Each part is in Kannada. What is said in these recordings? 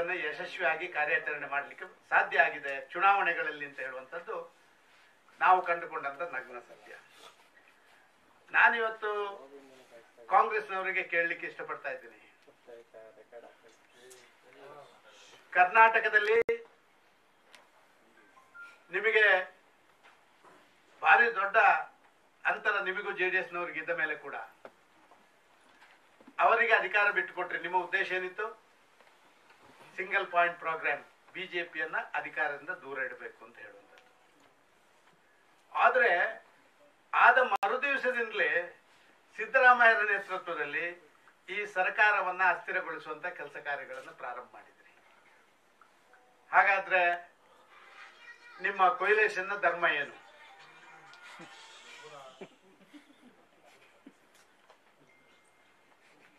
ಅದನ್ನು ಯಶಸ್ವಿಯಾಗಿ ಕಾರ್ಯಾಚರಣೆ ಮಾಡಲಿಕ್ಕೆ ಸಾಧ್ಯ ಆಗಿದೆ ಚುನಾವಣೆಗಳಲ್ಲಿ ಅಂತ ಹೇಳುವಂಥದ್ದು ನಾವು ಕಂಡುಕೊಂಡಂತ ನಗ್ನ ಸತ್ಯ. ನಾನಿವತ್ತು ಕಾಂಗ್ರೆಸ್ನವರಿಗೆ ಕೇಳಲಿಕ್ಕೆ ಇಷ್ಟಪಡ್ತಾ ಇದ್ದೀನಿ, ಕರ್ನಾಟಕದಲ್ಲಿ ನಿಮಗೆ ಭಾರಿ ದೊಡ್ಡ ಅಂತರ ನಿಮಗೂ ಜೆಡಿಎಸ್ನವ್ರಿಗೆ ಇದ್ದ ಮೇಲೆ ಕೂಡ ಅವರಿಗೆ ಅಧಿಕಾರ ಬಿಟ್ಟುಕೊಟ್ರಿ. ನಿಮ್ಮ ಉದ್ದೇಶ ಏನಿತ್ತು? ಸಿಂಗಲ್ ಪಾಯಿಂಟ್ ಪ್ರೋಗ್ರಾಮ್, ಬಿಜೆಪಿಯನ್ನ ಅಧಿಕಾರದಿಂದ ದೂರ ಇಡಬೇಕು ಅಂತ ಹೇಳುವಂಥದ್ದು. ಆದ್ರೆ ಆದ ಮರುದಿವಸದಿಂದಲೇ ಸಿದ್ದರಾಮಯ್ಯರ ನೇತೃತ್ವದಲ್ಲಿ ಈ ಸರ್ಕಾರವನ್ನ ಅಸ್ಥಿರಗೊಳಿಸುವಂತ ಕೆಲಸ ಕಾರ್ಯಗಳನ್ನು ಪ್ರಾರಂಭ ಮಾಡಿದ್ರಿ. ಹಾಗಾದ್ರೆ ನಿಮ್ಮ ಕೊಯ್ಲೇಶನ್ನ ಧರ್ಮ ಏನು?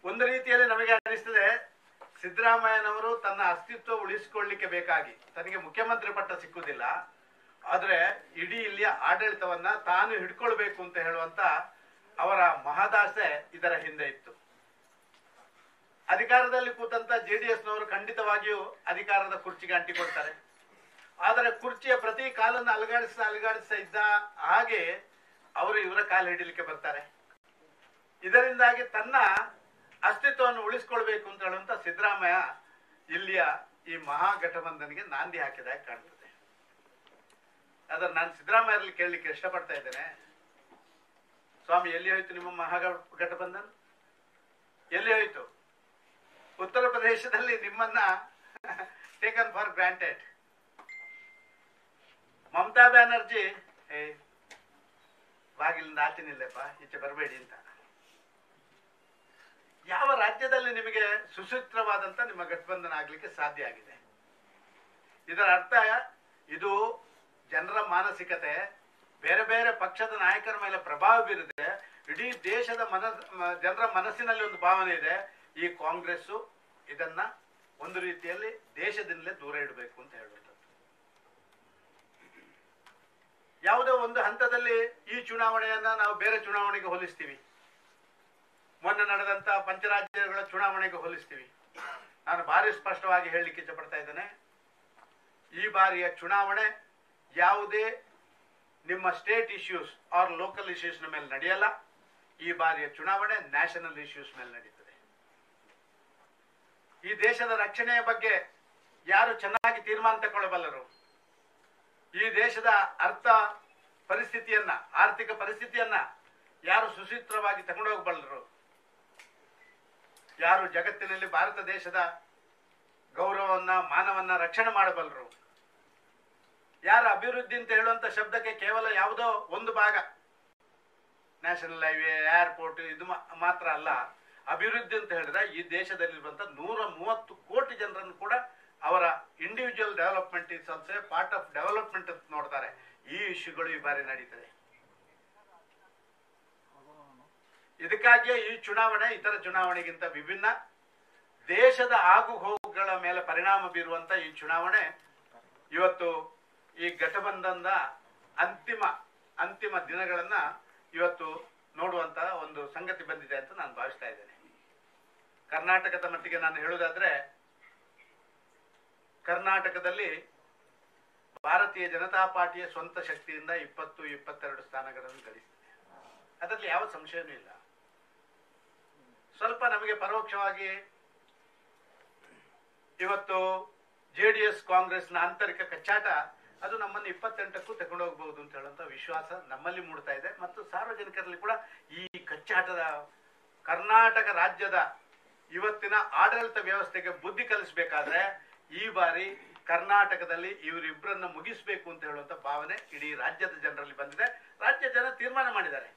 ಒಂದು ರೀತಿಯಲ್ಲಿ ನಮಗೆ ಅನಿಸ್ತದೆ, ಸಿದ್ದರಾಮಯ್ಯನವರು ತನ್ನ ಅಸ್ತಿತ್ವ ಉಳಿಸಿಕೊಳ್ಳಲಿಕ್ಕೆ ಬೇಕಾಗಿ ತನಗೆ ಮುಖ್ಯಮಂತ್ರಿ ಪಟ್ಟ ಸಿಕ್ಕುದಿಲ್ಲ, ಆದ್ರೆ ಇಡೀ ಇಲ್ಲಿಯ ಆಡಳಿತವನ್ನ ತಾನು ಹಿಡ್ಕೊಳ್ಬೇಕು ಅಂತ ಹೇಳುವಂತ ಅವರ ಮಹದಾಸೆ ಇದರ ಹಿಂದೆ ಇತ್ತು. ಅಧಿಕಾರದಲ್ಲಿ ಕೂತಂತ ಜೆಡಿಎಸ್ನವರು ಖಂಡಿತವಾಗಿಯೂ ಅಧಿಕಾರದ ಕುರ್ಚಿಗೆ ಅಂಟಿಕೊಳ್ತಾರೆ. ಆದರೆ ಕುರ್ಚಿಯ ಪ್ರತಿ ಕಾಲನ್ನು ಅಲುಗಾಡಿಸ್ತಾ ಇದ್ದ ಹಾಗೆ ಅವರು ಇವರ ಕಾಲು ಹಿಡಿಲಿಕ್ಕೆ ಬರ್ತಾರೆ. ಇದರಿಂದಾಗಿ ತನ್ನ ಅಸ್ತಿತ್ವವನ್ನು ಉಳಿಸಿಕೊಳ್ಬೇಕು ಅಂತ ಹೇಳುವಂತ ಸಿದ್ದರಾಮಯ್ಯ ಇಲ್ಲಿಯ ಈ ಮಹಾಗಠಬಂಧನ್ಗೆ ನಾಂದಿ ಹಾಕಿದಾಗ ಕಾಣ್ತದೆ. ಆದ್ರೆ ನಾನು ಸಿದ್ದರಾಮಯ್ಯರಲ್ಲಿ ಕೇಳಲಿಕ್ಕೆ ಇಷ್ಟಪಡ್ತಾ ಇದ್ದೇನೆ, ಸ್ವಾಮಿ ಎಲ್ಲಿ ಹೋಯ್ತು ನಿಮ್ಮ ಮಹಾಗಠಬಂಧನ್? ಎಲ್ಲಿ ಹೋಯ್ತು? ಉತ್ತರ ಪ್ರದೇಶದಲ್ಲಿ ನಿಮ್ಮನ್ನ taken for granted. Mamata Banerjee ಬಾಗಿಲಿಂದ ಆಚೆ ನಿಲ್ಲಪ್ಪ, ಈಚೆ ಬರಬೇಡಿ ಅಂತ. ಯಾವ ರಾಜ್ಯದಲ್ಲಿ ನಿಮಗೆ ಸುಸೂತ್ರವಾದಂತ ನಿಮ್ಮ ಗಠಬಂಧನ ಆಗ್ಲಿಕ್ಕೆ ಸಾಧ್ಯ ಆಗಿದೆ? ಇದರ ಅರ್ಥ ಇದು ಜನರ ಮಾನಸಿಕತೆ, ಬೇರೆ ಬೇರೆ ಪಕ್ಷದ ನಾಯಕರ ಮೇಲೆ ಪ್ರಭಾವ ಬೀರಿದೆ. ಇಡೀ ದೇಶದ ಜನರ ಮನಸ್ಸಿನಲ್ಲಿ ಒಂದು ಭಾವನೆ ಇದೆ, ಈ ಕಾಂಗ್ರೆಸ್ ಇದನ್ನ ಒಂದು ರೀತಿಯಲ್ಲಿ ದೇಶದಿಂದಲೇ ದೂರ ಇಡಬೇಕು ಅಂತ ಹೇಳುವಂಥದ್ದು. ಯಾವುದೋ ಒಂದು ಹಂತದಲ್ಲಿ ಈ ಚುನಾವಣೆಯನ್ನ ನಾವು ಬೇರೆ ಚುನಾವಣೆಗೆ ಹೋಲಿಸ್ತೀವಿ, ಮೊನ್ನೆ ನಡೆದಂತ ಪಂಚರಾಜ್ಯಗಳ ಚುನಾವಣೆಗೆ ಹೋಲಿಸ್ತೀವಿ. ನಾನು ಭಾರಿ ಸ್ಪಷ್ಟವಾಗಿ ಹೇಳಲಿಕ್ಕೆ ಇಷ್ಟಪಡ್ತಾ ಇದ್ದೇನೆ, ಈ ಬಾರಿಯ ಚುನಾವಣೆ ಯಾವುದೇ ನಿಮ್ಮ state issues or local issues ಮೇಲೆ ನಡೆಯಲ್ಲ. ಈ ಬಾರಿಯ ಚುನಾವಣೆ ನ್ಯಾಷನಲ್ ಇಶ್ಯೂಸ್ ಮೇಲೆ ನಡೀತದೆ. ಈ ದೇಶದ ರಕ್ಷಣೆಯ ಬಗ್ಗೆ ಯಾರು ಚೆನ್ನಾಗಿ ತೀರ್ಮಾನ ತಗೊಳ್ಳಬಲ್ಲರು, ಈ ದೇಶದ ಆರ್ಥಿಕ ಪರಿಸ್ಥಿತಿಯನ್ನ ಯಾರು ಸುಸೂತ್ರವಾಗಿ ತಗೊಂಡೋಗಬಲ್ಲರು, ಯಾರು ಜಗತ್ತಿನಲ್ಲಿ ಭಾರತ ದೇಶದ ಗೌರವವನ್ನ ಮಾನವನ್ನ ರಕ್ಷಣೆ ಮಾಡಬಲ್ಲರು, ಯಾರ ಅಭಿವೃದ್ಧಿ ಅಂತ ಹೇಳುವಂತ ಶಬ್ದಕ್ಕೆ ಕೇವಲ ಯಾವುದೋ ಒಂದು ಭಾಗ ನ್ಯಾಷನಲ್ ಹೈವೇ, ಏರ್ಪೋರ್ಟ್ ಇದು ಮಾತ್ರ ಅಲ್ಲ. ಅಭಿವೃದ್ಧಿ ಅಂತ ಹೇಳಿದ್ರೆ ಈ ದೇಶದಲ್ಲಿರುವಂತ 130 ಕೋಟಿ ಜನರನ್ನು ಕೂಡ ಅವರ individual development is also part of development ಅಂತ ನೋಡ್ತಾರೆ. ಈ ಇಶ್ಯೂಗಳು ಈ ಬಾರಿ ನಡೀತದೆ. ಇದಕ್ಕಾಗಿಯೇ ಈ ಚುನಾವಣೆ ಇತರ ಚುನಾವಣೆಗಿಂತ ವಿಭಿನ್ನ. ದೇಶದ ಆಗು ಹೋಗುಗಳ ಮೇಲೆ ಪರಿಣಾಮ ಬೀರುವಂತ ಈ ಚುನಾವಣೆ ಇವತ್ತು ಈ ಘಟಬಂಧನದ ಅಂತಿಮ ದಿನಗಳನ್ನ ಇವತ್ತು ನೋಡುವಂತ ಒಂದು ಸಂಗತಿ ಬಂದಿದೆ ಅಂತ ನಾನು ಭಾವಿಸ್ತಾ ಇದ್ದೇನೆ. ಕರ್ನಾಟಕದ ಮಟ್ಟಿಗೆ ನಾನು ಹೇಳುವುದಾದ್ರೆ, ಕರ್ನಾಟಕದಲ್ಲಿ ಭಾರತೀಯ ಜನತಾ ಪಾರ್ಟಿಯ ಸ್ವಂತ ಶಕ್ತಿಯಿಂದ 20-22 ಸ್ಥಾನಗಳನ್ನು ಗಳಿಸಿದೆ. ಅದರಲ್ಲಿ ಯಾವ ಸಂಶಯವೂ ಇಲ್ಲ. ಸ್ವಲ್ಪ ನಮಗೆ ಪರೋಕ್ಷವಾಗಿ ಇವತ್ತು ಜೆಡಿಎಸ್ ಕಾಂಗ್ರೆಸ್ನ ಆಂತರಿಕ ಕಚ್ಚಾಟ ಅದು ನಮ್ಮನ್ನು 28ಕ್ಕೂ ತಗೊಂಡು ಹೋಗಬಹುದು ಅಂತ ಹೇಳುವಂತ ವಿಶ್ವಾಸ ನಮ್ಮಲ್ಲಿ ಮೂಡ್ತಾ ಇದೆ. ಮತ್ತು ಸಾರ್ವಜನಿಕರಲ್ಲಿ ಕೂಡ ಈ ಕಚ್ಚಾಟದ ಕರ್ನಾಟಕ ರಾಜ್ಯದ ಇವತ್ತಿನ ಆಡಳಿತ ವ್ಯವಸ್ಥೆಗೆ ಬುದ್ಧಿ ಕಲಿಸಬೇಕಾದ್ರೆ ಈ ಬಾರಿ ಕರ್ನಾಟಕದಲ್ಲಿ ಇವರಿಬ್ಬರನ್ನ ಮುಗಿಸಬೇಕು ಅಂತ ಹೇಳುವಂತ ಭಾವನೆ ಇಡೀ ರಾಜ್ಯದ ಜನರಲ್ಲಿ ಬಂದಿದೆ. ರಾಜ್ಯ ಜನ ತೀರ್ಮಾನ ಮಾಡಿದ್ದಾರೆ,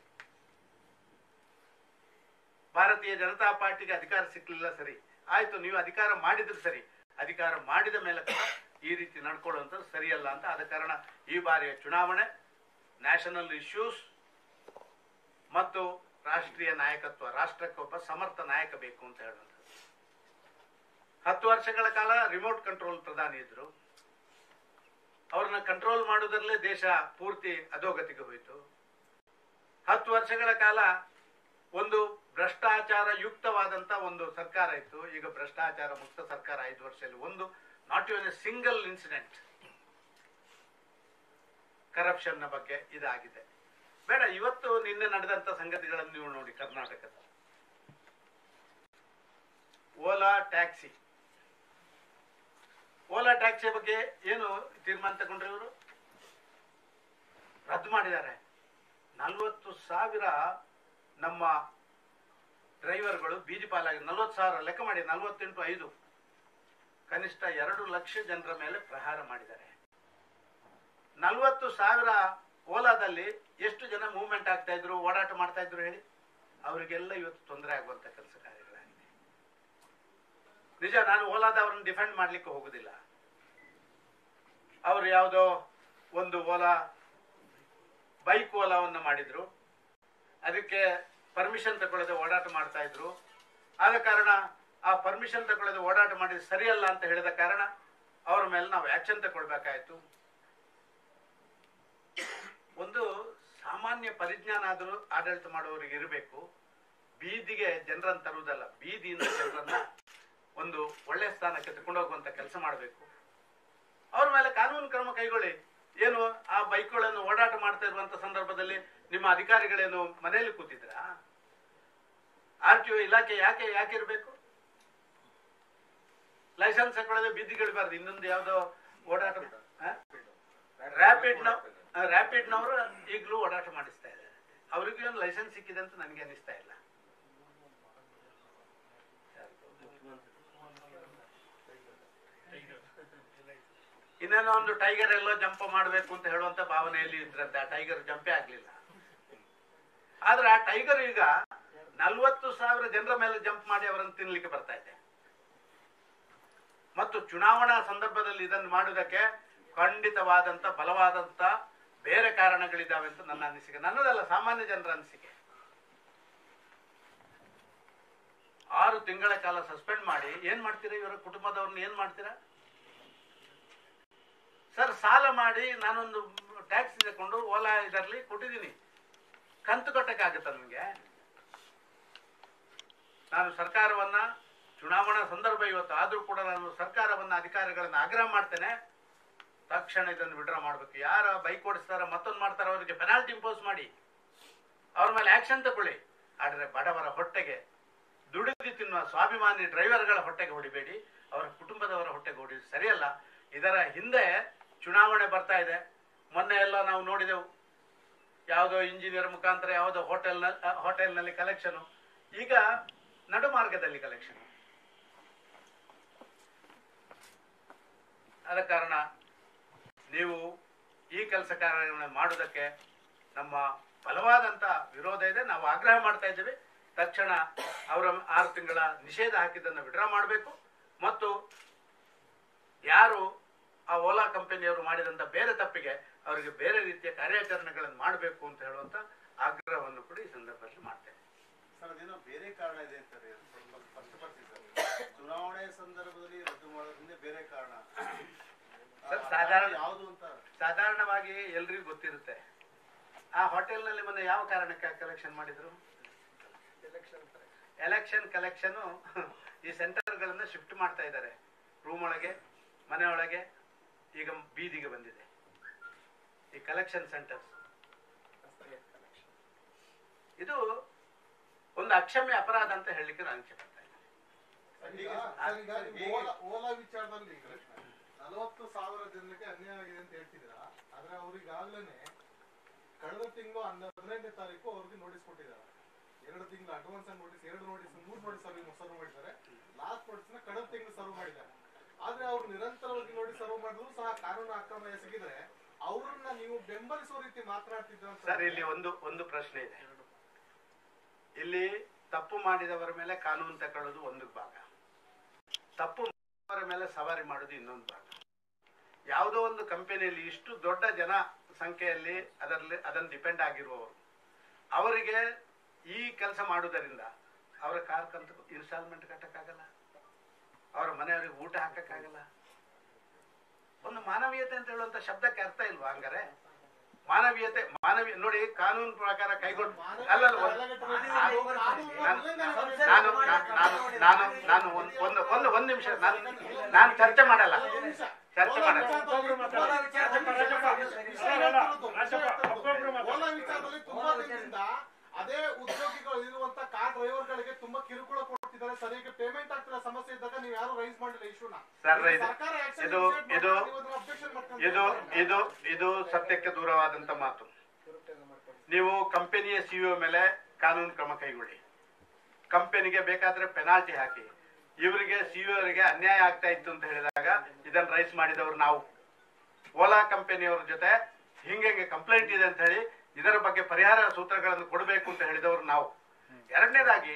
ಭಾರತೀಯ ಜನತಾ ಪಾರ್ಟಿಗೆ ಅಧಿಕಾರ ಸಿಕ್ಕಲಿಲ್ಲ, ಸರಿ ಆಯ್ತು, ನೀವು ಅಧಿಕಾರ ಮಾಡಿದ್ರೆ ಸರಿ, ಅಧಿಕಾರ ಮಾಡಿದ ಮೇಲೆ ಕೂಡ ಈ ರೀತಿ ನಡ್ಕೊಳ್ಳುವಂಥದ್ದು ಸರಿಯಲ್ಲ ಅಂತ. ಆದ ಕಾರಣ ಈ ಬಾರಿಯ ಚುನಾವಣೆ ನ್ಯಾಷನಲ್ ಇಶ್ಯೂಸ್ ಮತ್ತು ರಾಷ್ಟ್ರೀಯ ನಾಯಕತ್ವ, ರಾಷ್ಟ್ರಕ್ಕೆ ಒಬ್ಬ ಸಮರ್ಥ ನಾಯಕ ಬೇಕು ಅಂತ ಹೇಳುವಂಥದ್ದು. 10 ವರ್ಷಗಳ ಕಾಲ ರಿಮೋಟ್ ಕಂಟ್ರೋಲ್ ಪ್ರಧಾನಿ ಇದ್ರು, ಅವ್ರನ್ನ ಕಂಟ್ರೋಲ್ ಮಾಡುವುದರಲ್ಲೇ ದೇಶ ಪೂರ್ತಿ ಅಧೋಗತಿಗೆ ಹೋಯಿತು. 10 ವರ್ಷಗಳ ಕಾಲ ಒಂದು ಭ್ರಷ್ಟಾಚಾರ ಯುಕ್ತವಾದಂತ ಒಂದು ಸರ್ಕಾರ ಇತ್ತು. ಈಗ ಭ್ರಷ್ಟಾಚಾರ ಮುಕ್ತ ಸರ್ಕಾರ 5 ವರ್ಷದಲ್ಲಿ ಒಂದು not even A single incident corruption ನ ಬಗ್ಗೆ ಇದಾಗಿದೆ. ಬೇಡ, ಇವತ್ತು ನಿನ್ನೆ ನಡೆದಂತ ಸಂಗತಿಗಳನ್ನು ನೀವು ನೋಡಿ. ಕರ್ನಾಟಕದ ಓಲಾ ಟ್ಯಾಕ್ಸಿ ಬಗ್ಗೆ ಏನು ತೀರ್ಮಾನ ತಗೊಂಡ್ರೆ ಇವರು ರದ್ದು ಮಾಡಿದ್ದಾರೆ. 40,000 ನಮ್ಮ ಡ್ರೈವರ್ಗಳು ಬೀದಿ ಪಾಲಾಗಿ 40,000 ಲೆಕ್ಕ ಮಾಡಿ, 48/5 ಕನಿಷ್ಠ 2 ಲಕ್ಷ ಜನರ ಮೇಲೆ ಪ್ರಹಾರ ಮಾಡಿದ್ದಾರೆ. 40,000 ಓಲಾದಲ್ಲಿ ಎಷ್ಟು ಜನ ಮೂವ್ಮೆಂಟ್ ಆಗ್ತಾ ಇದ್ರು, ಓಡಾಟ ಮಾಡ್ತಾ ಇದ್ರು ಹೇಳಿ? ಅವರಿಗೆಲ್ಲ ಇವತ್ತು ತೊಂದರೆ ಆಗುವಂತ ಕೆಲಸ ಕಾರ್ಯಗಳಾಗಿದೆ. ನಿಜ, ನಾನು ಓಲಾದವ್ರನ್ನ ಡಿಫೆಂಡ್ ಮಾಡ್ಲಿಕ್ಕೆ ಹೋಗುದಿಲ್ಲ. ಅವರು ಯಾವುದೋ ಒಂದು ಬೈಕ್ ಓಲಾವನ್ನು ಮಾಡಿದ್ರು, ಅದಕ್ಕೆ ಪರ್ಮಿಷನ್ ತಗೊಳ್ಳದೆ ಓಡಾಟ ಮಾಡ್ತಾ ಇದ್ರು. ಆದ ಕಾರಣ ಆ ಪರ್ಮಿಷನ್ ತಗೊಳ್ಳದೆ ಓಡಾಟ ಮಾಡಿದ್ರೆ ಸರಿಯಲ್ಲ ಅಂತ ಹೇಳಿದ ಕಾರಣ ಅವ್ರ ಮೇಲೆ ನಾವು ಆಕ್ಷನ್ ತಗೊಳ್ಬೇಕಾಯ್ತು. ಒಂದು ಸಾಮಾನ್ಯ ಪರಿಜ್ಞಾನ ಆದರೂ ಆಡಳಿತ ಮಾಡುವವರಿಗೆ ಇರಬೇಕು. ಬೀದಿಗೆ ಜನರನ್ನು ತರುವುದಲ್ಲ, ಬೀದಿಯಿಂದ ಜನರನ್ನ ಒಂದು ಒಳ್ಳೆ ಸ್ಥಾನಕ್ಕೆ ತಗೊಂಡೋಗುವಂತ ಕೆಲಸ ಮಾಡಬೇಕು. ಅವ್ರ ಮೇಲೆ ಕಾನೂನು ಕ್ರಮ ಕೈಗೊಳ್ಳಿ. ಏನು ಆ ಬೈಕ್ಗಳನ್ನು ಓಡಾಟ ಮಾಡ್ತಾ ಇರುವಂತ ಸಂದರ್ಭದಲ್ಲಿ ನಿಮ್ಮ ಅಧಿಕಾರಿಗಳೇನು ಮನೆಯಲ್ಲಿ ಕೂತಿದ್ರಾ? RTO ಇಲಾಖೆ ಯಾಕೆ ಇರಬೇಕು? ಲೈಸೆನ್ಸ್ ಹಾಕೊಳ್ಳದೆ ಬೀದಿಗಳಿಬಾರ್ದು. ಇನ್ನೊಂದು ಯಾವ್ದೋ ಓಡಾಟ ರ್ಯಾಪಿಡ್ನವರು ಈಗಲೂ ಓಡಾಟ ಮಾಡಿಸ್ತಾ ಇದ್ದಾರೆ. ಅವ್ರಿಗೂ ಏನು ಲೈಸೆನ್ಸ್ ಸಿಕ್ಕಿದೆ ಅಂತ ನನಗೆ ಅನಿಸ್ತಾ ಇಲ್ಲ. ಇನ್ನೇನೋ ಒಂದು ಟೈಗರ್ ಎಲ್ಲೋ ಜಂಪ್ ಮಾಡಬೇಕು ಅಂತ ಹೇಳುವಂತ ಭಾವನೆಯಲ್ಲಿ ಇದ್ರಂತೆ. ಆ ಟೈಗರ್ ಜಂಪೇ ಆಗ್ಲಿಲ್ಲ. ಆದ್ರೆ ಆ ಟೈಗರ್ ಈಗ 40,000 ಜನರ ಮೇಲೆ ಜಂಪ್ ಮಾಡಿ ಅವರನ್ನು ತಿನ್ಲಿಕ್ಕೆ ಬರ್ತಾ ಇದೆ. ಮತ್ತು ಚುನಾವಣಾ ಸಂದರ್ಭದಲ್ಲಿ ಇದನ್ನು ಮಾಡುವುದಕ್ಕೆ ಖಂಡಿತವಾದಂತ ಬಲವಾದಂತ ಬೇರೆ ಕಾರಣಗಳಿದ್ದಾವೆ ಅಂತ ನನ್ನ ಅನಿಸಿಕೆ. ನನ್ನದಲ್ಲ, ಸಾಮಾನ್ಯ ಜನರ ಅನಿಸಿಕೆ. 6 ತಿಂಗಳ ಕಾಲ ಸಸ್ಪೆಂಡ್ ಮಾಡಿ ಏನ್ ಮಾಡ್ತೀರಾ? ಇವರ ಕುಟುಂಬದವ್ರನ್ನ ಏನ್ ಮಾಡ್ತೀರಾ? ಸರ್, ಸಾಲ ಮಾಡಿ ನಾನೊಂದು ಟ್ಯಾಕ್ಸಿ ತಗೊಂಡು ಓಲಾ ಇದರಲ್ಲಿ ಕೊಟ್ಟಿದ್ದೀನಿ, ಕಂತು ಕಟ್ಟಕ್ಕಾಗತ್ತ ನನಗೆ? ನಾನು ಸರ್ಕಾರವನ್ನ, ಚುನಾವಣಾ ಸಂದರ್ಭ ಇವತ್ತು ಆದ್ರೂ ಕೂಡ ನಾನು ಸರ್ಕಾರವನ್ನ, ಅಧಿಕಾರಿಗಳನ್ನ ಆಗ್ರಹ ಮಾಡ್ತೇನೆ, ತಕ್ಷಣ ಇದನ್ನು ವಿಡ್ರಾ ಮಾಡಬೇಕು. ಯಾರ ಬೈಕ್ ಓಡಿಸ್ತಾರ, ಮತ್ತೊಂದು ಮಾಡ್ತಾರ, ಅವರಿಗೆ ಪೆನಾಲ್ಟಿ ಇಂಪೋಸ್ ಮಾಡಿ, ಅವ್ರ ಮೇಲೆ ಆಕ್ಷನ್ ತಗೊಳ್ಳಿ. ಆದ್ರೆ ಬಡವರ ಹೊಟ್ಟೆಗೆ, ದುಡಿದು ತಿನ್ನುವ ಸ್ವಾಭಿಮಾನಿ ಡ್ರೈವರ್ಗಳ ಹೊಟ್ಟೆಗೆ ಹೊಡಿಬೇಡಿ, ಅವರ ಕುಟುಂಬದವರ ಹೊಟ್ಟೆಗೆ ಹೊಡಿ. ಸರಿಯಲ್ಲ. ಇದರ ಹಿಂದೆ ಚುನಾವಣೆ ಬರ್ತಾ ಇದೆ. ಮೊನ್ನೆ ಎಲ್ಲ ನಾವು ನೋಡಿದೆವು, ಯಾವುದೋ ಇಂಜಿನಿಯರ್ ಮುಖಾಂತರ ಯಾವುದೋ ಹೋಟೆಲ್ನಲ್ಲಿ ಕಲೆಕ್ಷನ್, ಈಗ ನಡು ಮಾರ್ಗದಲ್ಲಿ ಕಲೆಕ್ಷನ್. ಆದ ಕಾರಣ ನೀವು ಈ ಕೆಲಸ ಕಾರ್ಯಗಳನ್ನು ಮಾಡುವುದಕ್ಕೆ ನಮ್ಮ ಬಲವಾದಂತ ವಿರೋಧ ಇದೆ. ನಾವು ಆಗ್ರಹ ಮಾಡ್ತಾ ಇದ್ದೇವೆ. ತಕ್ಷಣ ಅವರ 6 ತಿಂಗಳ ನಿಷೇಧ ಹಾಕಿದ್ದನ್ನು ವಿಡ್ರಾ ಮಾಡಬೇಕು. ಮತ್ತು ಯಾರು ಆ ಓಲಾ ಕಂಪನಿಯವರು ಮಾಡಿದಂತ ಬೇರೆ ತಪ್ಪಿಗೆ ಅವರಿಗೆ ಬೇರೆ ರೀತಿಯ ಕಾರ್ಯಾಚರಣೆಗಳನ್ನು ಮಾಡಬೇಕು ಅಂತ ಹೇಳುವಂತ ಆಗ್ರಹವನ್ನು ಕೂಡ ಈ ಸಂದರ್ಭದಲ್ಲಿ ಮಾಡ್ತೇನೆ. ಸರ್, ಅದೇನೋ ಬೇರೆ ಕಾರಣ ಇದೆ ಅಂತಾರೆ, ಸ್ಪಷ್ಟಪಡಿಸಿ ಸರ್. ಚುನಾವಣೆ ಸಂದರ್ಭದಲ್ಲಿ ರದ್ದು ಮಾಡೋದ್ರಿಂದ ಬೇರೆ ಕಾರಣ ಯಾವುದು ಅಂತ ಸಾಧಾರಣವಾಗಿ ಎಲ್ರಿಗೂ ಗೊತ್ತಿರುತ್ತೆ. ಆ ಹೋಟೆಲ್ನಲ್ಲಿ ಮೊನ್ನೆ ಯಾವ ಕಾರಣಕ್ಕೆ ಕಲೆಕ್ಷನ್ ಮಾಡಿದ್ರು? Election collection. ಈ ಸೆಂಟರ್ಗಳನ್ನ ಶಿಫ್ಟ್ ಮಾಡ್ತಾ ಇದ್ದಾರೆ, ರೂಮ್ ಒಳಗೆ, ಮನೆ ಒಳಗೆ, ಈಗ ಬೀದಿಗೆ ಬಂದಿದೆ ಈ ಕಲೆಕ್ಷನ್ ಸೆಂಟರ್ಸ್. ಇದು ಒಂದು ಅಕ್ಷಮ್ಯ ಅಪರಾಧ ಅಂತ ಹೇಳಲಿಕ್ಕೆ ನಾನು ಇಚ್ಛೆ ಪಡ್ತಾ ಇದ್ದೀನಿ. ಓಲಾ ವಿಚಾರದಲ್ಲಿ 40,000 ಜನರಿಗೆ ಅನ್ಯಾಯ ಆಗಿದೆ ಅಂತ ಹೇಳ್ತಿದ್ದೀರಾ, ಆದ್ರೆ ಅವ್ರಿಗಾಗ್ಲೇನೆ ಕಳೆದ ತಿಂಗಳು 15ನೇ ತಾರೀಕು ಅವ್ರಿಗೆ ನೋಟಿಸ್ ಕೊಟ್ಟಿದ್ದಾರೆ. 2 ತಿಂಗಳು advance notice, 2 notice, 3 notice serve ಮಾಡಿದ್ದಾರೆ. ಲಾಸ್ಟ್ ನೋಟಿಸ್ ನ ಕಳೆದ ತಿಂಗಳು ಸರ್ವ್ ಮಾಡಿದ್ದಾರೆ. ಆದ್ರೆ ಅವ್ರು ನಿರಂತರವಾಗಿ ನೋಟಿಸ್ ಸರ್ವ್ ಮಾಡಿದ್ರು ಸಹ ಕಾನೂನು ಅಕ್ರಮ ಎಸಗಿದ್ರೆ ಅವ್ರನ್ನ ನೀವು ಬೆಂಬಲಿಸುವ ರೀತಿ ಮಾತನಾಡ್ತಿದ್ದಾರೆ. ಸರ್, ಇಲ್ಲಿ ಒಂದು ಪ್ರಶ್ನೆ ಇದೆ. ಇಲ್ಲಿ ತಪ್ಪು ಮಾಡಿದವರ ಮೇಲೆ ಕಾನೂನು ತಗೊಳ್ಳೋದು ಒಂದು ಭಾಗ, ತಪ್ಪು ಮಾಡಿದವರ ಮೇಲೆ ಸವಾರಿ ಮಾಡೋದು ಇನ್ನೊಂದು ಭಾಗ. ಯಾವುದೋ ಒಂದು ಕಂಪನಿಯಲ್ಲಿ ಇಷ್ಟು ದೊಡ್ಡ ಜನ ಸಂಖ್ಯೆಯಲ್ಲಿ ಅದನ್ನು ಡಿಪೆಂಡ್ ಆಗಿರುವವರು, ಅವರಿಗೆ ಈ ಕೆಲಸ ಮಾಡುವುದರಿಂದ ಅವರ ಕಾರ್ ಕಂತು ಇನ್ಸ್ಟಾಲ್ಮೆಂಟ್ ಕಟ್ಟಕ್ಕಾಗಲ್ಲ, ಅವರ ಮನೆಯವರಿಗೆ ಊಟ ಹಾಕಕ್ಕಾಗಲ್ಲ. ಒಂದು ಮಾನವೀಯತೆ ಅಂತ ಹೇಳುವಂತ ಶಬ್ದಕ್ಕೆ ಅರ್ಥ ಇಲ್ವಾ? ಹಂಗಾರೆ ಮಾನವೀಯ ನೋಡಿ, ಕಾನೂನು ಪ್ರಕಾರ ಕೈಗೊಂಡು ಅಲ್ಲ ನಾನು ಒಂದು ನಿಮಿಷ ನಾನು ಚರ್ಚೆ ಮಾಡಲ್ಲ. ಅದೇ ಉದ್ಯೋಗಿಗಳು ಇರುವಂತ ಕಾರ್ ಡ್ರೈವರ್ಗಳಿಗೆ ತುಂಬಾ ಕಿರುಕುಳ ಕೊಡ್ತಿದ್ದಾರೆ, ಸರಿಯಾಗಿ ಪೇಮೆಂಟ್ ಆಗ್ತಿಲ್ಲ, ಸಮಸ್ಯೆ ಇದ್ದಾಗ ನೀವು ಯಾರು ರೈಸ್ ಮಾಡಿಲ್ಲ ಇಶ್ಯೂನ. ಇದು ಸತ್ಯಕ್ಕೆ ದೂರವಾದಂತ ಮಾತು. ನೀವು ಕಂಪನಿಯ ಸಿಇಒ ಮೇಲೆ ಕಾನೂನು ಕ್ರಮ ಕೈಗೊಳ್ಳಿ, ಕಂಪನಿಗೆ ಬೇಕಾದ್ರೆ ಪೆನಾಲ್ಟಿ ಹಾಕಿ. ಇವರಿಗೆ ಸಿಇಒರಿಗೆ ಅನ್ಯಾಯ ಆಗ್ತಾ ಇತ್ತು ಅಂತ ಹೇಳಿದಾಗ ಇದನ್ನ ರೈಸ್ ಮಾಡಿದವರು ನಾವು. ಓಲಾ ಕಂಪನಿಯವರ ಜೊತೆ ಹಿಂಗೆ ಕಂಪ್ಲೇಂಟ್ ಇದೆ ಅಂತ ಹೇಳಿ ಇದರ ಬಗ್ಗೆ ಪರಿಹಾರ ಸೂತ್ರಗಳನ್ನು ಕೊಡಬೇಕು ಅಂತ ಹೇಳಿದವರು ನಾವು. ಎರಡನೇದಾಗಿ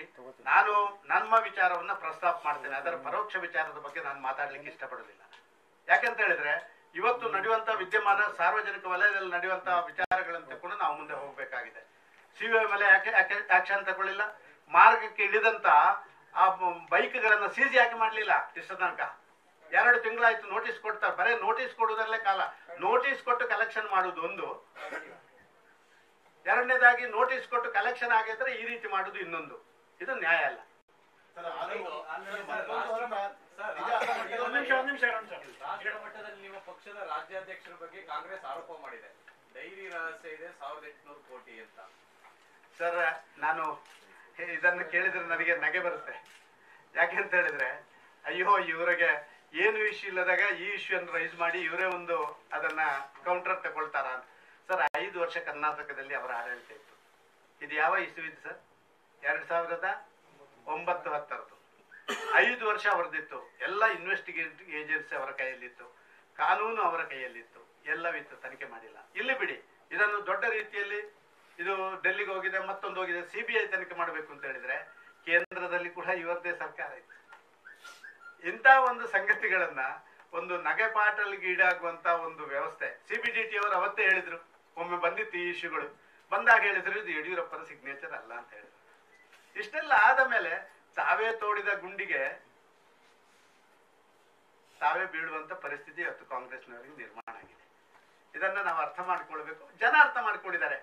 ನಾನು ನಮ್ಮ ವಿಚಾರವನ್ನ ಪ್ರಸ್ತಾಪ ಮಾಡ್ತೇನೆ, ಅದರ ಪರೋಕ್ಷ ವಿಚಾರದ ಬಗ್ಗೆ ನಾನು ಮಾತಾಡ್ಲಿಕ್ಕೆ ಇಷ್ಟಪಡೋದಿಲ್ಲ. ಯಾಕಂತ ಹೇಳಿದ್ರೆ ಇವತ್ತು ನಡೆಯುವಂತ ವಿದ್ಯಮಾನ ಸಾರ್ವಜನಿಕ ವಲಯದಲ್ಲಿ ನಡೆಯುವಂತಹ ವಿಚಾರಗಳಂತೆ ಕೂಡ ನಾವು ಮುಂದೆ ಹೋಗ್ಬೇಕಾಗಿದೆ. ಸಿಇಒ ಮೇಲೆ ಯಾಕೆ ಆಕ್ಷನ್ ತಗೊಳ್ಳಿಲ್ಲ? ಮಾರ್ಗಕ್ಕೆ ಇಳಿದಂತ ಆ ಬೈಕ್ಗಳನ್ನ ಸೀಜ್ ಯಾಕೆ ಮಾಡ್ಲಿಲ್ಲ? ಇಷ್ಟ ತನಕ 2 ತಿಂಗಳಾಯ್ತು ನೋಟಿಸ್ ಕೊಡ್ತಾರೆ. ಬರೇ ನೋಟಿಸ್ ಕೊಡುವುದರಲ್ಲೇ ಕಾಲ. ನೋಟಿಸ್ ಕೊಟ್ಟು ಕಲೆಕ್ಷನ್ ಮಾಡುವುದು ಒಂದು, ಎರಡನೇದಾಗಿ ನೋಟಿಸ್ ಕೊಟ್ಟು ಕಲೆಕ್ಷನ್ ಆಗಿದ್ರೆ ಈ ರೀತಿ ಮಾಡುದು ಇನ್ನೊಂದು. ಇದು ನ್ಯಾಯ ಅಲ್ಲ. ರಾಷ್ಟ್ರ ಮಟ್ಟದಲ್ಲಿ ನಿಮ್ಮ ಪಕ್ಷದ ರಾಜ್ಯಾಧ್ಯಕ್ಷರ ಬಗ್ಗೆ ಕಾಂಗ್ರೆಸ್ ಆರೋಪ ಮಾಡಿದೆ, ಡೈರಿ ರಹಸ್ಯ ಇದೆ 1800 ಕೋಟಿ ಅಂತ. ಸರ್, ನಾನು ಇದನ್ನು ಕೇಳಿದ್ರೆ ನನಗೆ ನಗೆ ಬರುತ್ತೆ. ಯಾಕೆಂತ ಹೇಳಿದ್ರೆ ಅಯ್ಯೋ ಇವರಿಗೆ ಏನು ಇಶ್ಯೂ ಇಲ್ಲದಾಗ ಈ ಇಶ್ಯೂ ಅನ್ನು ರೈಸ್ ಮಾಡಿ ಇವರೇ ಒಂದು ಅದನ್ನ ಕೌಂಟರ್ ತಗೊಳ್ತಾರ ಅಂತ. ಸರ್, 5 ವರ್ಷ ಕರ್ನಾಟಕದಲ್ಲಿ ಅವರ ಆಡಳಿತ ಇತ್ತು. ಇದು ಯಾವ ಇಶ್ಯೂ ಇತ್ತು ಸರ್? 2009-10 5 ವರ್ಷ ಅವರದಿತ್ತು. ಎಲ್ಲ ಇನ್ವೆಸ್ಟಿಗೇಟಿವ್ ಏಜೆನ್ಸಿ ಅವರ ಕೈಯಲ್ಲಿತ್ತು, ಕಾನೂನು ಅವರ ಕೈಯಲ್ಲಿತ್ತು, ಎಲ್ಲವಿತ್ತು. ತನಿಖೆ ಮಾಡಿಲ್ಲ. ಇಲ್ಲಿ ಬಿಡಿ, ಇದನ್ನು ದೊಡ್ಡ ರೀತಿಯಲ್ಲಿ ಇದು ಡೆಲ್ಲಿಗೆ ಹೋಗಿದೆ, ಮತ್ತೊಂದು ಹೋಗಿದೆ, ಸಿಬಿಐ ತನಿಖೆ ಮಾಡಬೇಕು ಅಂತ ಹೇಳಿದ್ರೆ ಕೇಂದ್ರದಲ್ಲಿ ಕೂಡ ಇವರದೇ ಸರ್ಕಾರ ಇತ್ತು. ಇಂಥ ಒಂದು ಸಂಗತಿಗಳನ್ನ ಒಂದು ನಗೆಪಾಟಲಿಗೆ ಈಡಾಗುವಂತ ಒಂದು ವ್ಯವಸ್ಥೆ CBDT ಅವರು ಅವತ್ತೇ ಹೇಳಿದ್ರು. ಒಮ್ಮೆ ಬಂದಿತ್ತು ಈ ಇಶ್ಯೂಗಳು, ಬಂದಾಗ ಹೇಳಿದ್ರು ಇದು ಯಡಿಯೂರಪ್ಪನ ಸಿಗ್ನೇಚರ್ ಅಲ್ಲ ಅಂತ ಹೇಳಿದ್ರು. ಇಷ್ಟೆಲ್ಲ ಆದ ಮೇಲೆ ತಾವೇ ತೋಡಿದ ಗುಂಡಿಗೆ ತಾವೇ ಬೀಳುವಂತ ಪರಿಸ್ಥಿತಿ ಇವತ್ತು ಕಾಂಗ್ರೆಸ್ನವರಿಗೆ ನಿರ್ಮಾಣ ಆಗಿದೆ. ಇದನ್ನ ನಾವು ಅರ್ಥ ಮಾಡ್ಕೊಳ್ಬೇಕು. ಜನ ಅರ್ಥ ಮಾಡ್ಕೊಂಡಿದ್ದಾರೆ.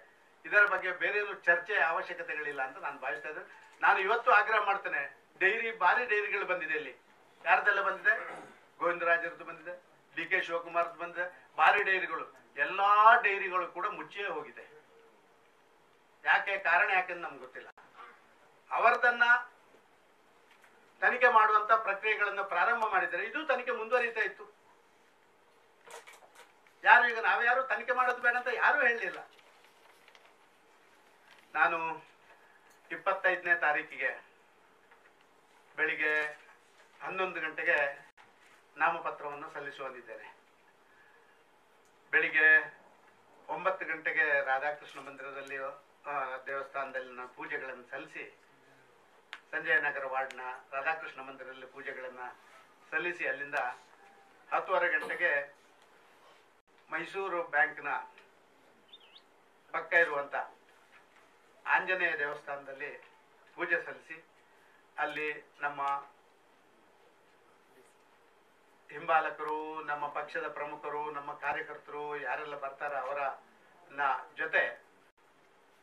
ಇದರ ಬಗ್ಗೆ ಬೇರೆ ಚರ್ಚೆ ಅವಶ್ಯಕತೆಗಳಿಲ್ಲ ಅಂತ ನಾನು ಭಾವಿಸ್ತಾ ಇದ್ದೇನೆ. ನಾನು ಇವತ್ತು ಆಗ್ರಹ ಮಾಡ್ತೇನೆ, ಭಾರಿ ಡೈರಿಗಳು ಬಂದಿದೆ. ಇಲ್ಲಿ ಯಾರ್ದೆಲ್ಲ ಬಂದಿದೆ? ಗೋವಿಂದರಾಜರದ್ದು ಬಂದಿದೆ, DK ಶಿವಕುಮಾರ್ದು ಬಂದಿದೆ, ಭಾರಿ ಡೈರಿಗಳು. ಎಲ್ಲಾ ಡೈರಿಗಳು ಕೂಡ ಮುಚ್ಚಿಯೇ ಹೋಗಿದೆ. ಕಾರಣ ಯಾಕೆಂದು ನಮ್ಗೆ ಗೊತ್ತಿಲ್ಲ. ಅವರದನ್ನ ತನಿಖೆ ಮಾಡುವಂತ ಪ್ರಕ್ರಿಯೆಗಳನ್ನು ಪ್ರಾರಂಭ ಮಾಡಿದರೆ ಇದು ತನಿಖೆ ಮುಂದುವರಿತಾ ಇತ್ತು. ಈಗ ನಾವ್ಯಾರು ತನಿಖೆ ಮಾಡೋದು ಬೇಡ ಅಂತ ಯಾರು ಹೇಳಲಿಲ್ಲ. ನಾನು 25ನೇ ತಾರೀಕಿಗೆ ಬೆಳಿಗ್ಗೆ 11 ಗಂಟೆಗೆ ನಾಮಪತ್ರವನ್ನು ಸಲ್ಲಿಸುವಂದಿದ್ದೇನೆ. ಬೆಳಿಗ್ಗೆ 9 ಗಂಟೆಗೆ ರಾಧಾಕೃಷ್ಣ ಮಂದಿರದಲ್ಲಿ ದೇವಸ್ಥಾನದಲ್ಲಿ ನಾನು ಪೂಜೆಗಳನ್ನು ಸಲ್ಲಿಸಿ, ಸಂಜಯನಗರ ವಾರ್ಡ್ನ ರಾಧಾಕೃಷ್ಣ ಮಂದಿರದಲ್ಲಿ ಪೂಜೆಗಳನ್ನು ಸಲ್ಲಿಸಿ, ಅಲ್ಲಿಂದ 10:15 ಗಂಟೆಗೆ ಮೈಸೂರು ಬ್ಯಾಂಕ್ನ ಪಕ್ಕ ಇರುವಂತ ಆಂಜನೇಯ ದೇವಸ್ಥಾನದಲ್ಲಿ ಪೂಜೆ ಸಲ್ಲಿಸಿ, ಅಲ್ಲಿ ನಮ್ಮ ಹಿಂಬಾಲಕರು, ನಮ್ಮ ಪಕ್ಷದ ಪ್ರಮುಖರು, ನಮ್ಮ ಕಾರ್ಯಕರ್ತರು ಯಾರೆಲ್ಲ ಬರ್ತಾರ ಅವರ ಜೊತೆ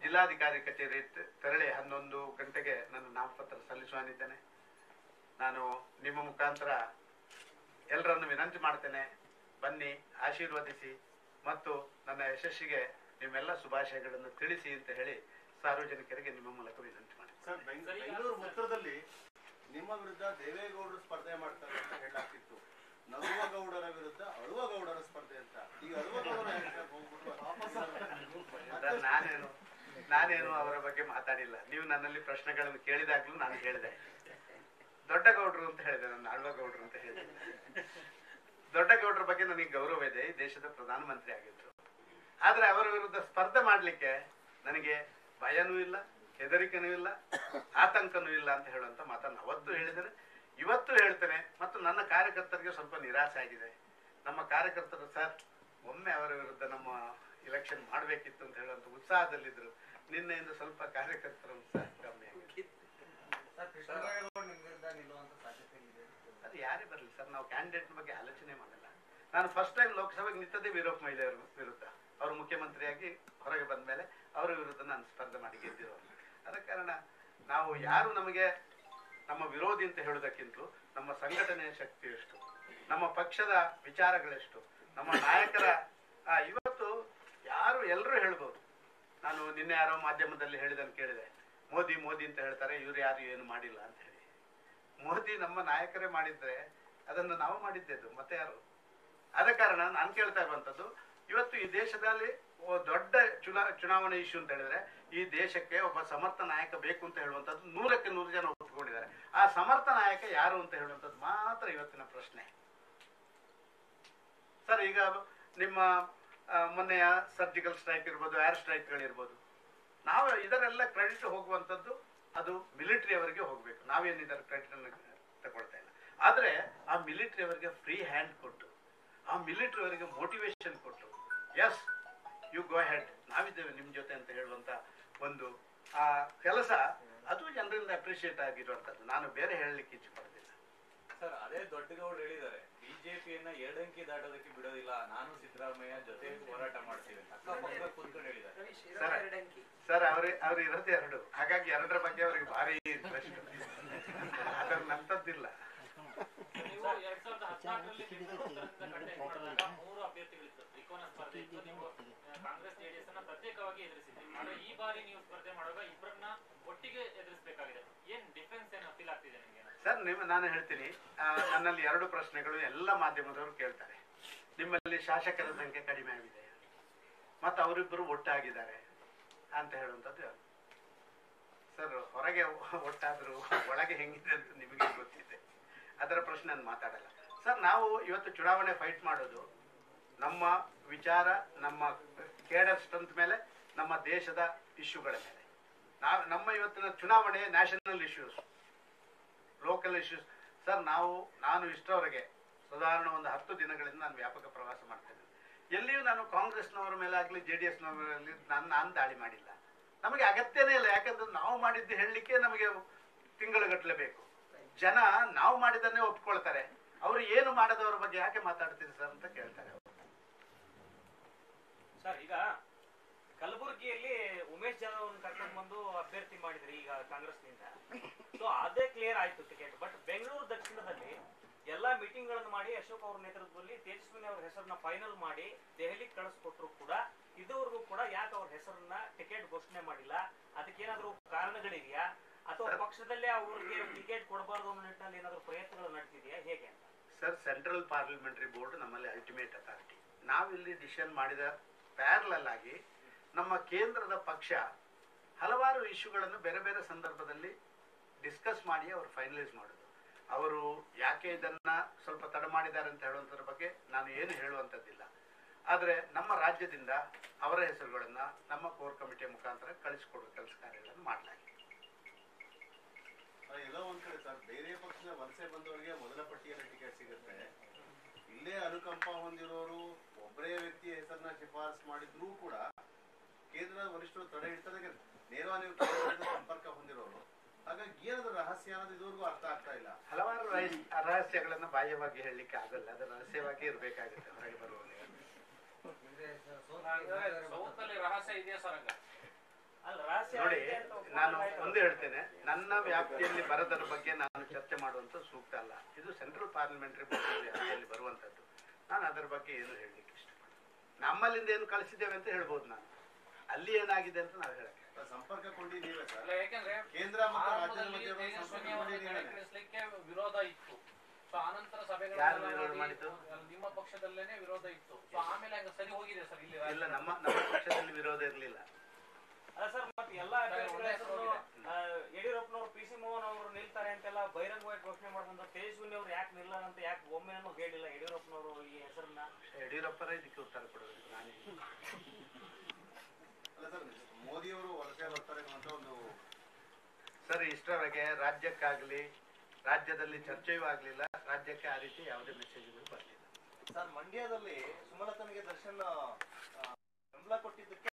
ಜಿಲ್ಲಾಧಿಕಾರಿ ಕಚೇರಿ ತೆರಳಿ 11 ಗಂಟೆಗೆ ನಾನು ನಾಮಪತ್ರ ಸಲ್ಲಿಸುವನಿದ್ದೇನೆ. ನಾನು ನಿಮ್ಮ ಮುಖಾಂತರ ಎಲ್ಲರನ್ನು ವಿನಂತಿ ಮಾಡ್ತೇನೆ, ಬನ್ನಿ ಆಶೀರ್ವದಿಸಿ ಮತ್ತು ನನ್ನ ಯಶಸ್ಸಿಗೆ ನಿಮ್ಮೆಲ್ಲ ಶುಭಾಶಯಗಳನ್ನು ತಿಳಿಸಿ ಅಂತ ಹೇಳಿ ಸಾರ್ವಜನಿಕರಿಗೆ ನಿಮ್ಮ ಮೂಲಕ ವಿನಂತಿ ಮಾಡಿ. ಸರ್, ಬೆಂಗಳೂರು ಉತ್ತರದಲ್ಲಿ ನಿಮ್ಮ ವಿರುದ್ಧ ದೇವೇಗೌಡರು ಸ್ಪರ್ಧೆ ಮಾಡ್ತಾರೆ ಅಂತ ಹೇಳಲಾಗ್ತಿತ್ತು. ನಗುವಗೌಡರ ವಿರುದ್ಧ ಅಳುವಗೌಡರ ಸ್ಪರ್ಧೆ ಅಂತ. ಈಗ ಅಳುವಗೌಡರ ನಾನೇನು ಅವರ ಬಗ್ಗೆ ಮಾತಾಡಿಲ್ಲ. ನೀವು ನನ್ನಲ್ಲಿ ಪ್ರಶ್ನೆಗಳನ್ನು ಕೇಳಿದಾಗ್ಲೂ ನಾನು ಹೇಳಿದೆ ದೊಡ್ಡ ಗೌಡ್ರು ಅಂತ ಹೇಳಿದೆ, ನಾನು ಅಳುವಗೌಡರು ಅಂತ ಹೇಳಿದೆ. ದೊಡ್ಡ ಗೌಡ್ರ ಬಗ್ಗೆ ನನಗೆ ಗೌರವ ಇದೆ, ಈ ದೇಶದ ಪ್ರಧಾನಮಂತ್ರಿ ಆಗಿದ್ರು. ಆದ್ರೆ ಅವರ ವಿರುದ್ಧ ಸ್ಪರ್ಧೆ ಮಾಡ್ಲಿಕ್ಕೆ ನನಗೆ ಭಯನೂ ಇಲ್ಲ, ಹೆದರಿಕೆನೂ ಇಲ್ಲ, ಆತಂಕನೂ ಇಲ್ಲ ಅಂತ ಹೇಳುವಂತ ಮಾತನ್ನು ಅವತ್ತು ಹೇಳಿದ್ದೇನೆ, ಇವತ್ತು ಹೇಳ್ತೇನೆ. ಮತ್ತು ನನ್ನ ಕಾರ್ಯಕರ್ತರಿಗೆ ಸ್ವಲ್ಪ ನಿರಾಸೆ ಆಗಿದೆ. ನಮ್ಮ ಕಾರ್ಯಕರ್ತರು ಸರ್ ಒಮ್ಮೆ ಅವರ ವಿರುದ್ಧ ನಮ್ಮ ಇಲೆಕ್ಷನ್ ಮಾಡಬೇಕಿತ್ತು ಅಂತ ಹೇಳುವಂತ ಉತ್ಸಾಹದಲ್ಲಿದ್ರು. ನಿನ್ನೆಯಿಂದ ಸ್ವಲ್ಪ ಕಾರ್ಯಕರ್ತರ ಉತ್ಸಾಹ ಕಮ್ಮಿ ಆಗಿದೆ. ಅದು ಯಾರೇ ಬರಲಿ ಸರ್, ನಾವು ಕ್ಯಾಂಡಿಡೇಟ್ ಬಗ್ಗೆ ಆಲೋಚನೆ ಮಾಡಲ್ಲ. ನಾನು ಫಸ್ಟ್ ಟೈಮ್ ಲೋಕಸಭೆಗೆ ನಿಂತದ್ದೇ ವೀರಪ್ಪ ಮೊಯ್ಲಿಯವರ ವಿರುದ್ಧ. ಅವರು ಮುಖ್ಯಮಂತ್ರಿಯಾಗಿ ಹೊರಗೆ ಬಂದ ಮೇಲೆ ಅವರ ವಿರುದ್ಧ ನಾನು ಸ್ಪರ್ಧೆ ಮಾಡಿ ಗೆದ್ದಿರೋರು. ಆದ ಕಾರಣ ನಾವು ಯಾರು ನಮಗೆ ನಮ್ಮ ವಿರೋಧಿ ಅಂತ ಹೇಳೋದಕ್ಕಿಂತಲೂ ನಮ್ಮ ಸಂಘಟನೆಯ ಶಕ್ತಿ ಎಷ್ಟು, ನಮ್ಮ ಪಕ್ಷದ ವಿಚಾರಗಳೆಷ್ಟು, ನಮ್ಮ ನಾಯಕರ ಇವತ್ತು ಯಾರು ಎಲ್ಲರೂ ಹೇಳ್ಬೋದು. ನಾನು ನಿನ್ನೆ ಯಾರೋ ಮಾಧ್ಯಮದಲ್ಲಿ ಹೇಳಿದನ್ನು ಕೇಳಿದೆ, ಮೋದಿ ಮೋದಿ ಅಂತ ಹೇಳ್ತಾರೆ, ಇವ್ರು ಯಾರು ಏನು ಮಾಡಿಲ್ಲ ಅಂತ ಹೇಳಿ. ಮೋದಿ ನಮ್ಮ ನಾಯಕರೇ ಮಾಡಿದ್ರೆ ಅದನ್ನು ನಾವು ಮಾಡಿದ್ದೆದು ಮತ್ತೆ ಯಾರು? ಆದ ಕಾರಣ ನಾನು ಕೇಳ್ತಾ ಇರುವಂಥದ್ದು, ಇವತ್ತು ಈ ದೇಶದಲ್ಲಿ ದೊಡ್ಡ ಚುನಾವಣೆ ಇಶ್ಯೂ ಅಂತ ಹೇಳಿದ್ರೆ ಈ ದೇಶಕ್ಕೆ ಒಬ್ಬ ಸಮರ್ಥ ನಾಯಕ ಬೇಕು ಅಂತ ಹೇಳುವಂಥದ್ದು 100ಕ್ಕೆ 100 ಜನ ಒಪ್ಪಿಕೊಂಡಿದ್ದಾರೆ. ಆ ಸಮರ್ಥ ನಾಯಕ ಯಾರು ಅಂತ ಹೇಳುವಂಥದ್ದು ಮಾತ್ರ ಇವತ್ತಿನ ಪ್ರಶ್ನೆ. ಸರ್, ಈಗ ನಿಮ್ಮ ಮೊನ್ನೆಯ ಸರ್ಜಿಕಲ್ ಸ್ಟ್ರೈಕ್ ಇರ್ಬೋದು, ಏರ್ ಸ್ಟ್ರೈಕ್ಗಳಿರ್ಬೋದು, ನಾವು ಇದರೆಲ್ಲ ಕ್ರೆಡಿಟ್ ಹೋಗುವಂಥದ್ದು ಅದು ಮಿಲಿಟರಿ ಅವರಿಗೆ ಹೋಗಬೇಕು. ನಾವೇನು ಇದರ ಕ್ರೆಡಿಟ್ ಅನ್ನು ತಗೊಳ್ತಾ ಇಲ್ಲ. ಆದರೆ ಆ ಮಿಲಿಟರಿ ಅವರಿಗೆ ಫ್ರೀ ಹ್ಯಾಂಡ್ ಕೊಟ್ಟು, ಆ ಮಿಲಿಟರಿ ಅವರಿಗೆ ಮೋಟಿವೇಶನ್ ಕೊಟ್ಟು, ಎಸ್ ಯು ಗೋ ಹೆಡ್, ನಾವಿದ್ದೇವೆ ನಿಮ್ಮ ಜೊತೆ ಅಂತ ಹೇಳುವಂತ ಒಂದು ಆ ಕೆಲಸ ಅದು ಜನರಿಂದ ಅಪ್ರಿಷಿಯೇಟ್ ಆಗಿರುವಂತದ್ದು. ನಾನು ಬೇರೆ ಹೇಳಲಿಕ್ಕೆ ಇಚ್ಛೆ ಪಡ್ತಿಲ್ಲ. ಸರ್, ಅದೇ ದೊಡ್ಡಗೌಡರು ಹೇಳಿದ್ದಾರೆ, ಬಿಜೆಪಿಯನ್ನ 2 ಅಂಕಿ ದಾಟೋದಕ್ಕೆ ಬಿಡೋದಿಲ್ಲ, ನಾನು ಸಿದ್ದರಾಮಯ್ಯ ಜೊತೆ ಹೋರಾಟ ಮಾಡ್ತೀವಿ ಅಂತ ಅಕ್ಕಪಕ್ಕ ಕೂತ್ಕೊಂಡು ಹೇಳಿದ್ದಾರೆ. ಸರ್, ಅವ್ರು ಇರೋದೇ 2, ಹಾಗಾಗಿ 2ರ ಬಗ್ಗೆ ಅವ್ರಿಗೆ ಭಾರಿ ಇಂಟ್ರೆಸ್ಟ್, ಅದರ ನಂತದ್ದಿಲ್ಲ. ನೀವು 2014ರಲ್ಲಿ ಕಂಟೆಸ್ಟ್ ಮಾಡಿದಾಗ 3 ಅಭ್ಯರ್ಥಿಗಳಿತ್ತು, ತ್ರಿಕೋನ ಸ್ಪರ್ಧೆ ಇತ್ತು. ನೀವು ಕಾಂಗ್ರೆಸ್ ಜೆಡಿಎಸ್ ಅನ್ನ ಪ್ರತ್ಯೇಕವಾಗಿ ಎದುರಿಸಿದ್ರಿ. ಆದ್ರೆ ಈ ಬಾರಿ ನೀವು ಸ್ಪರ್ಧೆ ಮಾಡುವಾಗ ಇಬ್ಬರನ್ನ ಒಟ್ಟಿಗೆ ಎದುರಿಸಬೇಕಾಗಿದೆ. ಏನ್ ಡಿಫೆನ್ಸ್ ಏನು ಫೀಲ್ ಆಗ್ತಿದೆ ನಿಮಗೆ? ಸರ್, ನಾನು ಹೇಳ್ತೀನಿ, ನನ್ನಲ್ಲಿ 2 ಪ್ರಶ್ನೆಗಳು ಎಲ್ಲ ಮಾಧ್ಯಮದವರು ಕೇಳ್ತಾರೆ. ನಿಮ್ಮಲ್ಲಿ ಶಾಸಕರ ಸಂಖ್ಯೆ ಕಡಿಮೆ ಆಗಿದೆ ಮತ್ತು ಅವರಿಬ್ಬರು ಒಟ್ಟಾಗಿದ್ದಾರೆ ಅಂತ ಹೇಳುವಂಥದ್ದು. ಸರ್, ಹೊರಗೆ ಒಟ್ಟಾದರೂ ಒಳಗೆ ಹೆಂಗಿದೆ ಅಂತ ನಿಮಗೆ ಗೊತ್ತಿದೆ. ಅದರ ಪ್ರಶ್ನೆ ನಾನು ಮಾತಾಡಲ್ಲ. ಸರ್, ನಾವು ಇವತ್ತು ಚುನಾವಣೆ ಫೈಟ್ ಮಾಡೋದು ನಮ್ಮ ವಿಚಾರ, ನಮ್ಮ ಕೇಡರ್ ಸ್ಟ್ರೆಂತ್ ಮೇಲೆ, ನಮ್ಮ ದೇಶದ ಇಶ್ಯೂಗಳ ಮೇಲೆ. ನಮ್ಮ ಇವತ್ತಿನ ಚುನಾವಣೆ national issues, local issues. Sir, ನಾನು ಇಷ್ಟರವರೆಗೆ ಸಾಧಾರಣ ಒಂದು 10 ದಿನಗಳಿಂದ ನಾನು ವ್ಯಾಪಕ ಪ್ರವಾಸ ಮಾಡ್ತೇನೆ. ಎಲ್ಲಿಯೂ ನಾನು ಕಾಂಗ್ರೆಸ್ನವರ ಮೇಲೆ ಆಗಲಿ JDSನವರ ಮೇಲೆ ನಾನು ದಾಳಿ ಮಾಡಿಲ್ಲ. ನಮಗೆ ಅಗತ್ಯನೇ ಇಲ್ಲ. ಯಾಕಂದ್ರೆ ನಾವು ಮಾಡಿದ್ದು ಹೇಳಲಿಕ್ಕೆ ನಮಗೆ ತಿಂಗಳುಗಟ್ಟಲೆ ಬೇಕು. ಜನ ನಾವು ಮಾಡಿದ್ದನ್ನೇ ಒಪ್ಕೊಳ್ತಾರೆ. ಅವರು ಏನು ಮಾಡದವರ ಬಗ್ಗೆ ಯಾಕೆ ಮಾತಾಡ್ತೀರಿ ಸರ್ ಅಂತ ಕೇಳ್ತಾರೆ. ಸರ್, ಈಗ ಕಲಬುರಗಿಯಲ್ಲಿ ಉಮೇಶ್ ಜಾಧವ್ ಅವ್ರನ್ನ ಕರ್ಕೊಂಡು ಬಂದು ಅಭ್ಯರ್ಥಿ ಮಾಡಿದ್ರಿ ಈಗ ಕಾಂಗ್ರೆಸ್ನಿಂದ. ಸೊ ಅದೇ ಕ್ಲಿಯರ್ ಆಯ್ತು ಟಿಕೆಟ್. ಬಟ್ ಬೆಂಗಳೂರು ದಕ್ಷಿಣದಲ್ಲಿ ಎಲ್ಲಾ ಮೀಟಿಂಗ್ ಗಳನ್ನು ಮಾಡಿ ಅಶೋಕ್ ಅವ್ರ ನೇತೃತ್ವದಲ್ಲಿ ತೇಜಸ್ವಿನಿ ಅವ್ರ ಹೆಸರನ್ನ ಫೈನಲ್ ಮಾಡಿ ದೆಹಲಿಗೆ ಕಳಿಸ್ಕೊಟ್ರು ಕೂಡ ಇದುವರೆಗೂ ಕೂಡ ಯಾಕೆ ಅವ್ರ ಹೆಸರನ್ನ ಟಿಕೆಟ್ ಘೋಷಣೆ ಮಾಡಿಲ್ಲ? ಅದಕ್ಕೇನಾದ್ರೂ ಕಾರಣಗಳಿದೆಯಾ ಅಥವಾ ಪಕ್ಷದಲ್ಲೇ ಅವ್ರಿಗೆ ಟಿಕೆಟ್ ಕೊಡಬಾರ್ದು ಅನ್ನೋ ನಿಟ್ಟಿನಲ್ಲಿ ಏನಾದ್ರು ಪ್ರಯತ್ನಗಳು ನಡೆದಿದೆಯಾ, ಹೇಗೆ ಅಂತ? ಸರ್, ಸೆಂಟ್ರಲ್ ಪಾರ್ಲಿಮೆಂಟರಿ ಬೋರ್ಡ್ ನಮ್ಮಲ್ಲಿ ಅಲ್ಟಿಮೇಟ್ ಅಥಾರಿಟಿ. ನಾವಿಲ್ಲಿ ಡಿಸಿಷನ್ ಮಾಡಿದ ಪ್ಯಾರಲಲ್ ಆಗಿ ನಮ್ಮ ಕೇಂದ್ರದ ಪಕ್ಷ ಹಲವಾರು ಇಶ್ಯೂಗಳನ್ನು ಬೇರೆ ಬೇರೆ ಸಂದರ್ಭದಲ್ಲಿ ಡಿಸ್ಕಸ್ ಮಾಡಿ ಅವರು ಫೈನಲೈಸ್ ಮಾಡೋದು. ಅವರು ಯಾಕೆ ಇದನ್ನ ಸ್ವಲ್ಪ ತಡ ಮಾಡಿದ್ದಾರೆ ಅಂತ ಹೇಳುವಂಥದ್ರ ಬಗ್ಗೆ ನಾನು ಏನು ಹೇಳುವಂಥದ್ದಿಲ್ಲ. ಆದರೆ ನಮ್ಮ ರಾಜ್ಯದಿಂದ ಅವರ ಹೆಸರುಗಳನ್ನ ನಮ್ಮ ಕೋರ್ ಕಮಿಟಿಯ ಮುಖಾಂತರ ಕಳಿಸಿಕೊಡುವ ಕೆಲಸ ಕಾರ್ಯಗಳನ್ನು ಮಾಡಲಾಗಿದೆ. ಎಲ್ಲೋ ಒಂದ್ ಕಡೆ ಸರ್, ಬೇರೆ ಪಕ್ಷದ ವಲಸೆ ಬಂದವರಿಗೆ ಮೊದಲ ಪಟ್ಟಿಯಲ್ಲಿ ಟಿಕೆಟ್ ಸಿಗುತ್ತೆ. ಇಲ್ಲೇ ಅನುಕಂಪ ಹೊಂದಿರೋರು ಒಬ್ಬರೇ ವ್ಯಕ್ತಿಯ ಹೆಸರನ್ನ ಶಿಫಾರಸು ಮಾಡಿದ್ರೂ ಕೂಡ ಕೇಂದ್ರದ ವರಿಷ್ಠರು ತಡೆ ಇಡ್ತಾರೆ. ನೇರವಾಗಿ ಸಂಪರ್ಕ ಹೊಂದಿರೋರು. ಹಾಗಾಗಿ ಏನದು ರಹಸ್ಯ ಅನ್ನೋದು ಇದುವರೆಗೂ ಅರ್ಥ ಆಗ್ತಾ ಇಲ್ಲ. ಹಲವಾರು ರಹಸ್ಯಗಳನ್ನು ಬಾಹ್ಯವಾಗಿ ಹೇಳಲಿಕ್ಕೆ ಆಗಲ್ಲ. ಅದು ರಹಸ್ಯವಾಗಿ ಇರಬೇಕಾಗುತ್ತೆ ಹೊರಗೆ ಬರುವಾಗ. ರಹಸ್ಯ ಇದೆಯಾ ಸರ್? ನೋಡಿ, ನಾನು ಒಂದು ಹೇಳ್ತೇನೆ, ನನ್ನ ವ್ಯಾಪ್ತಿಯಲ್ಲಿ ಬರದರ ಬಗ್ಗೆ ನಾನು ಚರ್ಚೆ ಮಾಡುವಂತ ಸೂಕ್ತ ಅಲ್ಲ. ಇದು ಸೆಂಟ್ರಲ್ ಪಾರ್ಲಿಮೆಂಟರಿ ಬೋರ್ಡ್ ವ್ಯಾಪ್ತಿಯಲ್ಲಿ ಬರುವಂತದ್ದು. ನಾನು ಅದರ ಬಗ್ಗೆ ಏನು ಹೇಳಲಿಕ್ಕೆ ಇಷ್ಟಪಡ್ತೀನಿ. ನಮ್ಮಲ್ಲಿಂದ ಏನು ಕಳಿಸಿದ್ದೇವೆ ಅಂತ ಹೇಳ್ಬೋದು. ನಾನು ಅಲ್ಲಿ ಏನಾಗಿದೆ ಅಂತ ನಾವು ಹೇಳಕ್ಕೆ ಸಂಪರ್ಕ ಕೊಂಡಿದ್ದೀವಿ ಸರ್. ಯಾಕಂದ್ರೆ ಕೇಂದ್ರ ಮತ್ತು ರಾಜ್ಯದ ಮಧ್ಯೆ ವಿರೋಧ ಇತ್ತು. ಸೊ ಆನಂತರ ಯಾರು ವಿರೋಧ ಮಾಡಿದ್ದು? ನಿಮ್ಮ ಪಕ್ಷದಲ್ಲೇನೆ ವಿರೋಧ ಇತ್ತು. ಸೊ ಆಮೇಲೆ ಹಂಗ ಸರಿ ಹೋಗಿದೆ ಸರ್. ಇಲ್ಲಿ ಇಲ್ಲ, ನಮ್ಮ ಪಕ್ಷದಲ್ಲಿ ವಿರೋಧ ಇರಲಿಲ್ಲ. ಅಲ್ಲ ಸರ್, ಮತ್ತೆ ಎಲ್ಲಾ ಯಡಿಯೂರಪ್ಪನವರು PC ಮೋಹನ್ ಅವರು ನಿಲ್ತಾರೆ ಅಂತೆಲ್ಲ ಬಹಿರಂಗವಾಗಿ ಘೋಷಣೆ ಮಾಡ್ಕೊಂಡು ತೇಜಸ್ವಿನಿ ಅವ್ರು ಯಾಕೆ ನಿಲ್ಲಲ್ಲ ಅಂತ ಯಾಕೆ ಒಮ್ಮೆನೂ ಹೇಳಿಲ್ಲ ಯಡಿಯೂರಪ್ಪನವರು ಈ ಹೆಸರನ್ನ? ಯಡಿಯೂರಪ್ಪರೇ ಇದಕ್ಕೆ ಉತ್ತರ ಕೊಡಬೇಕು. ನಾನೇ ಅಲ್ಲ ಸರ್, ಮೋದಿಯವರು ವಲಸೆ ಬರ್ತಾರೆ ಅಂತ ಒಂದು ಸರ್, ಇಷ್ಟರವರೆಗೆ ರಾಜ್ಯಕ್ಕಾಗಲಿ ರಾಜ್ಯದಲ್ಲಿ ಚರ್ಚೆಯೂ ಆಗಲಿಲ್ಲ. ರಾಜ್ಯಕ್ಕೆ ಆ ರೀತಿ ಯಾವುದೇ ಮೆಸೇಜ್ಗಳು ಬರಲಿಲ್ಲ. ಸರ್, ಮಂಡ್ಯದಲ್ಲಿ ಸುಮಲತನಿಗೆ ದರ್ಶನ್ ಬೆಂಬಲ ಕೊಟ್ಟಿದ್ದಕ್ಕೆ